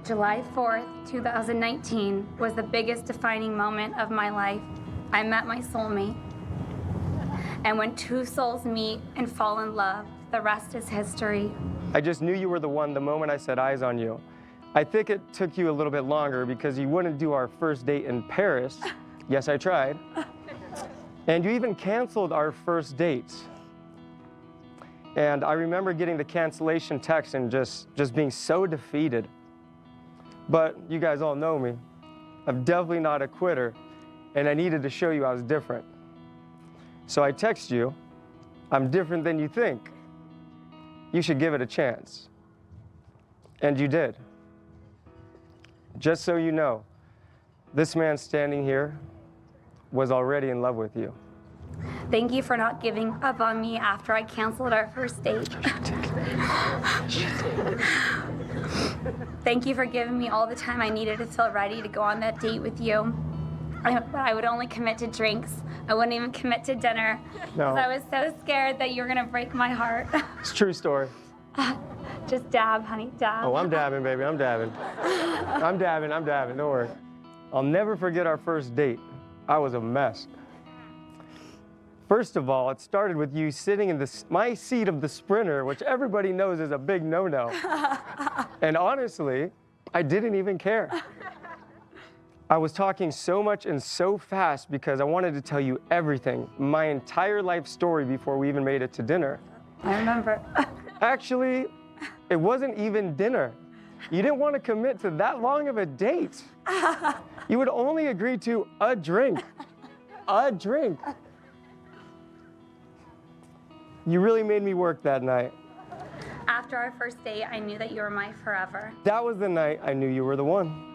July 4th, 2019 was the biggest defining moment of my life. I met my soulmate. And when two souls meet and fall in love, the rest is history. I just knew you were the one the moment I set eyes on you. I think it took you a little bit longer because you wouldn't do our first date in Paris. Yes, I tried. And you even canceled our first date. And I remember getting the cancellation text and just being so defeated. But you guys all know me. I'm definitely not a quitter, and I needed to show you I was different. So I text you, I'm different than you think. You should give it a chance. And you did. Just so you know, this man standing here was already in love with you. Thank you for not giving up on me after I canceled our first date. Thank you for giving me all the time I needed to feel ready to go on that date with you. I would only commit to drinks. I wouldn't even commit to dinner. No. Because I was so scared that you were gonna break my heart. It's a true story. Just dab, honey, dab. Oh, I'm dabbing, baby, I'm dabbing. I'm dabbing, don't worry. I'll never forget our first date. I was a mess. First of all, it started with you sitting in my seat of the Sprinter, which everybody knows is a big no-no. And honestly, I didn't even care. I was talking so much and so fast because I wanted to tell you everything, my entire life story before we even made it to dinner. I remember. Actually, it wasn't even dinner. You didn't want to commit to that long of a date. You would only agree to a drink. A drink. You really made me work that night. After our first date, I knew that you were my forever. That was the night I knew you were the one.